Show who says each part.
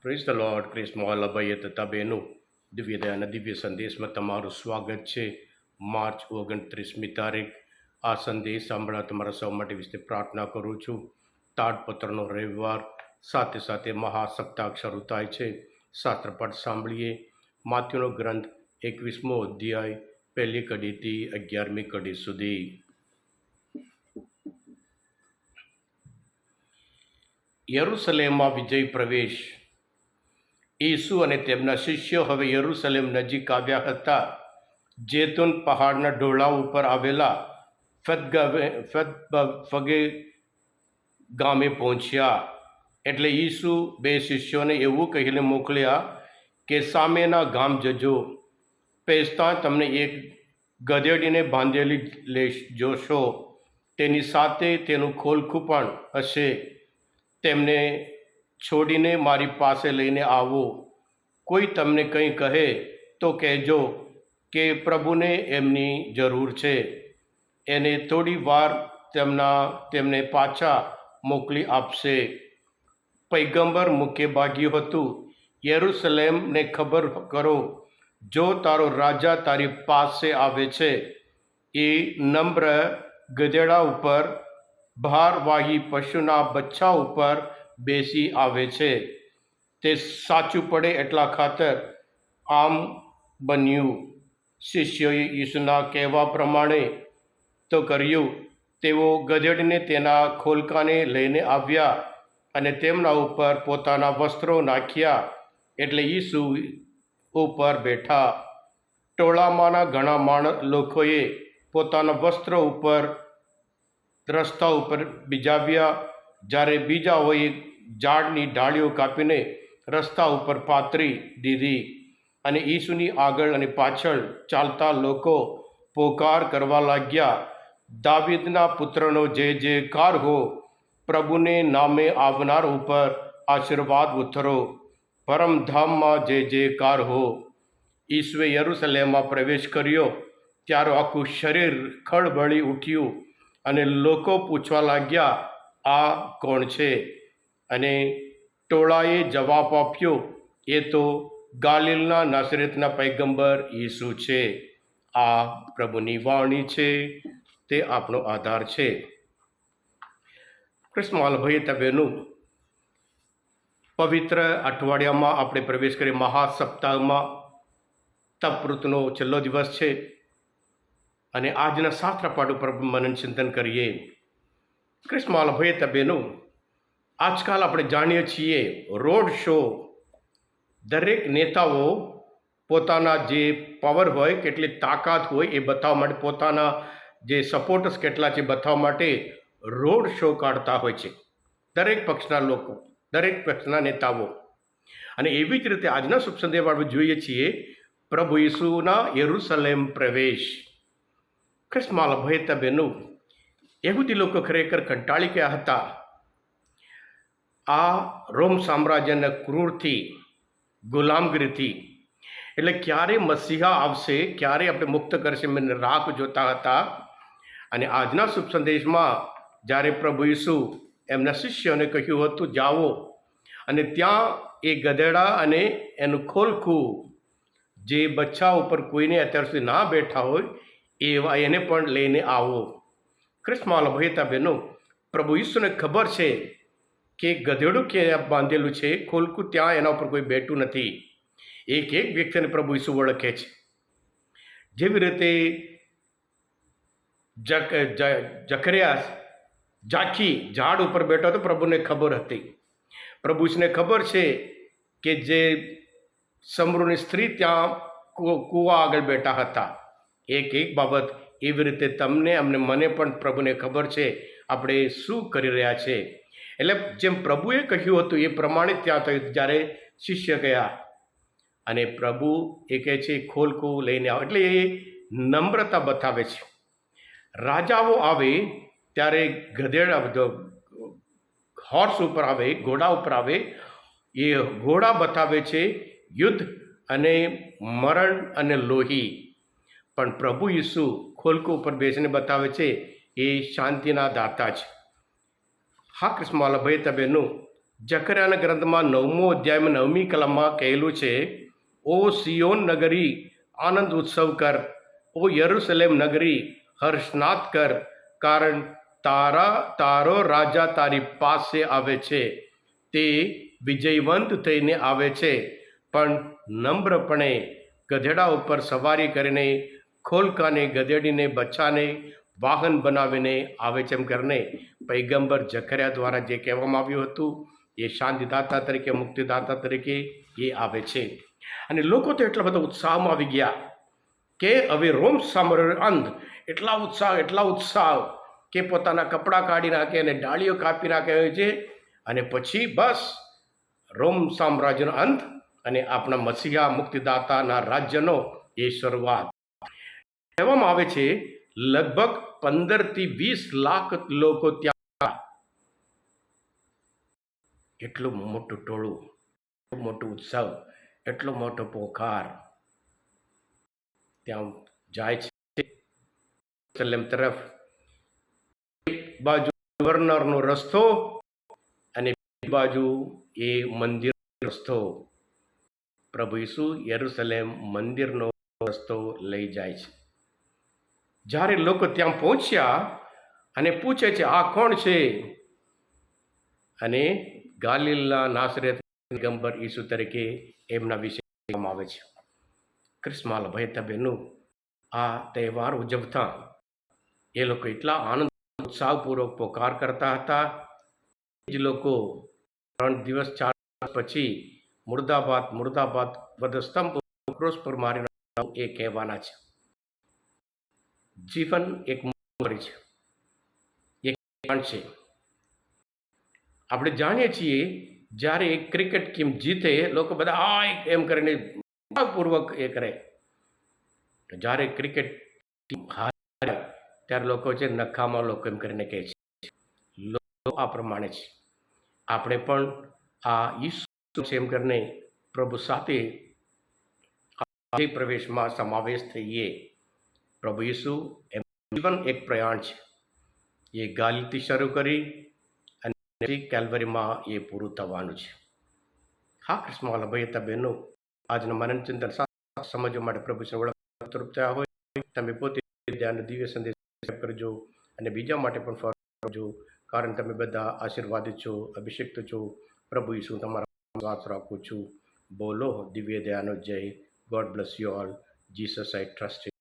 Speaker 1: Praise the Lord. ક્રિસ્મોલ અભય તથા બહેનો, દિવ્યદયા અને દિવ્ય સંદેશમાં તમારું સ્વાગત છે. માર્ચ 29મી તારીખ. આ સંદેશ સાંભળવા તમારા સૌ માટે વિશે પ્રાર્થના કરું છું. તાડપત્રનો રવિવાર, સાથે સાથે મહાસપ્તાહ શરૂ થાય છે. શાસ્ત્રપાઠ સાંભળીએ. માથ્યુનો ગ્રંથ 21મો અધ્યાય, પહેલી કડીથી 11મી કડી સુધી. યરૂશલેમમાં વિજય પ્રવેશ. ઈસુ અને તેમના શિષ્યો હવે યરૂશલેમ નજીક આવ્યા હતા. જેતૂન પહાડના ઢોળા ઉપર આવેલા ફગે ગામે પહોંચ્યા. એટલે ઈસુ બે શિષ્યોને એવું કહીને મોકલ્યા કે સામેના ગામ જજો. પેસતાં તમને એક ગધેડીને બાંધેલી જોશો. તેની સાથે તેનું ખોલખું પણ હશે. તેમને છોડીને મારી પાસે લઈને આવો. કોઈ તમને કંઈ કહે તો કહેજો કે પ્રભુને એમની જરૂર છે. એને થોડી વાર તેમને પાછા મોકલી આપશે. પૈગંબર મુખ્ય ભાગ્યું હતું, યરૂશલેમને ખબર કરો, જો તારો રાજા તારી પાસે આવે છે. એ નમ્ર ગધેડા ઉપર, ભારવાહી પશુના બચ્ચા ઉપર બેસી આવે છે. તે સાચું પડે એટલા ખાતર આમ બન્યું. શિષ્યોએ ઈસુના કહેવા પ્રમાણે તો કર્યું. તેઓ ગધેડીને તેના ખોલકાને લઈને આવ્યા અને તેમના ઉપર પોતાના વસ્ત્રો નાખ્યા. એટલે ઈસુ ઉપર બેઠા. ટોળામાંના ઘણા લોકોએ પોતાના વસ્ત્રો ઉપર રસ્તા ઉપર બીજાવ્યા, જ્યારે બીજાઓએ ઝાડની ડાળીઓ કાપીને રસ્તા ઉપર પાથરી દીધી. અને ઈસુની આગળ અને પાછળ ચાલતા લોકો પોકાર કરવા લાગ્યા, દાવીદના પુત્રનો જય જયકાર હો. પ્રભુને નામે આવનાર ઉપર આશીર્વાદ ઉતરો. પરમધામમાં જય જયકાર હો. ઈસુએ યરૂશલેમમાં પ્રવેશ કર્યો ત્યારે આખું શરીર ખળબળી ઉઠ્યું અને લોકો પૂછવા લાગ્યા, આ કોણ છે? અને ટોળાએ જવાબ આપ્યો, એ તો ગાલિલના નાસરેતના પૈગંબર ઈસુ છે. આ પ્રભુની વાણી છે. તે આપણો આધાર છે. ક્રિસ્મોલ ભાઈ બહેનો, પવિત્ર અઠવાડિયામાં આપણે પ્રવેશ કરીએ. મહાસપ્તાહમાં તપૃતનો છેલ્લો દિવસ છે અને આજના શાસ્ત્રપાઠ ઉપર મનન ચિંતન કરીએ. ક્રિસ્મોલ ભાઈ બહેનો, આજકાલ આપણે જાણીએ છીએ રોડ શો. દરેક નેતાઓ પોતાના જે પાવર હોય, કેટલી તાકાત હોય એ બતાવવા માટે, પોતાના જે સપોર્ટર્સ કેટલા છે બતાવવા માટે રોડ શો કાઢતા હોય છે. દરેક પક્ષના લોકો, દરેક પક્ષના નેતાઓ. અને એવી જ રીતે આજના શુભ સંદેશમાં આપણે જોઈએ છીએ પ્રભુ ઈસુના યરૂશલેમ પ્રવેશ. ક્રિસ્મોલ ભાઈ બહેનો, યહૂદી લોકો ખરેખર કંટાળી ગયા હતા આ રોમ સામ્રાજ્યના ક્રૂરથી, ગુલામગીરીથી. એટલે ક્યારે મસીહા આવશે, ક્યારે આપણે મુક્ત કરશે, મને રાહ જોતા હતા. અને આજના શુભ સંદેશમાં જ્યારે પ્રભુ ઈસુ એમના શિષ્યોને કહ્યું હતું, જાઓ અને ત્યાં એ ગધેડા અને એનું ખોલખું, જે બચ્ચા ઉપર કોઈને અત્યાર સુધી ના બેઠા હોય એવા, એને પણ લઈને આવો. ક્રિસ્મોલ ભાઈ બહેનો, પ્રભુ ઈસુને ખબર છે કે ગધેડું ક્યાં બાંધેલું છે, ખોલકું ત્યાં, એના ઉપર કોઈ બેઠું નથી. એક એક વ્યક્તિને પ્રભુ ઈસુ ઓળખે છે. જેવી રીતે ઝાંખી ઝાડ ઉપર બેઠો હતો, પ્રભુને ખબર હતી. પ્રભુ ઈસુને ખબર છે કે જે સમરૂની સ્ત્રી ત્યાં કૂવા આગળ બેઠા હતા. એક એક બાબત એવી રીતે તમને, અમને, મને પણ પ્રભુને ખબર છે આપણે શું કરી રહ્યા છે. એટલે જેમ પ્રભુએ કહ્યું હતું એ પ્રમાણે ત્યાં થયું. જ્યારે શિષ્ય ગયા અને પ્રભુ એ કહે છે ખોલકું લઈને આવો, એટલે એ નમ્રતા બતાવે છે. રાજાઓ આવે ત્યારે ગધેડા, હોર્સ ઉપર આવે, ઘોડા ઉપર આવે. એ ઘોડા બતાવે છે યુદ્ધ અને મરણ અને લોહી. પણ પ્રભુ ઈસુ ખોલકું ઉપર બેસીને બતાવે છે એ શાંતિના દાતા છે. હા ક્રિસ્મોલ ભાઈ બહેનો, જકરિયાના ગ્રંથમાં 9મો અધ્યાયમાં 9મી કલમમાં કહેલું છે, ઓ સિયોન નગરી આનંદ ઉત્સવ કર, ઓ યરુશલેમ નગરી હર્ષનાદ કર, કારણ તારો રાજા તારી પાસે આવે છે, તે વિજયવંત થઈને આવે છે, પણ નમ્રપણે ગધેડા ઉપર સવારી કરીને, ખોલકાને ગધેડીને બચ્ચાને વાહન બનાવીને આવે છે. એમ કરીને પૈગંબર જકરિયા દ્વારા જે કહેવામાં આવ્યું હતું, એ શાંતિદાતા તરીકે, મુક્તિદાતા તરીકે એ આવે છે. અને લોકો તો એટલા બધા ઉત્સાહમાં આવી ગયા કે હવે રોમ સામ્રાજ્ય અંત, એટલા ઉત્સાહ કે પોતાના કપડાં કાઢી નાખે અને ડાળીઓ કાપી નાખે છે. અને પછી બસ રોમ સામ્રાજ્યનો અંત અને આપણા મસીહા મુક્તિદાતાના રાજ્યનો એ શરૂઆત. કહેવામાં આવે છે લગભગ 15થી 20 લાખ લોકો ત્યાં, એટલું મોટું ટોળું, મોટું ઉત્સવ, એટલો મોટો પોકાર ત્યાં જાય છે જેરુસલેમ તરફ. એક બાજુ ગવર્નરનો રસ્તો અને બીજી બાજુ એ મંદિરનો રસ્તો. પ્રભુ ઈસુ યરુશલેમ મંદિરનો રસ્તો લઈ જાય છે. જ્યારે લોકો ત્યાં પહોંચ્યા અને પૂછે છે, આ કોણ છે? અને ગાલિલના નાસરેત પૈગંબર ઈસુ તરીકે એમના વિશે કહેવામાં આવે છે. ક્રિસ્માલ ભાઈ બહેનો, આ તહેવાર ઉજવતા એ લોકો એટલા આનંદ ઉત્સાહપૂર્વક પોકાર કરતા હતા. જ લોકો 3 દિવસ 4 દિવસ પછી મુર્દાબાદ વધસ્તંભ ક્રોસ પર મારીને એ કહેવાના છે. જીવન એક મોરી છે, એક છે. આપણે જાણીએ છીએ જ્યારે એક ક્રિકેટ ટીમ જીતે, લોકો બધા આ એમ કરીને પૂર્વક એ કરે. જ્યારે ક્રિકેટ ટીમ હારે ત્યારે લોકો છે નકામા લોકો એમ કરીને કહે છે. લોકો આ પ્રમાણે છે. આપણે પણ આ ઈસુ છે એમ કરીને પ્રભુ સાથે પ્રવેશમાં સમાવેશ થઈએ. પ્રભુ ઈસુ એમ જીવન એક પ્રયાણ છે. એ ગાલિલથી શરૂ કરી અને કેલ્વરીમાં એ પૂરું થવાનું છે. હા ક્રિસ્માલ ભાઈ બહેનો, આજના મનન ચિંતન સમજવા માટે પ્રભુ તરફ થયા હોય, તમે પોતે ધ્યાન દિવ્ય સંદેશ કરજો અને બીજા માટે પણ કરજો, કારણ તમે બધા આશીર્વાદિત છો, અભિષિક્ત છો. પ્રભુ ઈસુ તમારા વિશ્વાસ રાખું છું. બોલો દિવ્ય દયાનો જય. God bless you all. Jesus I trust.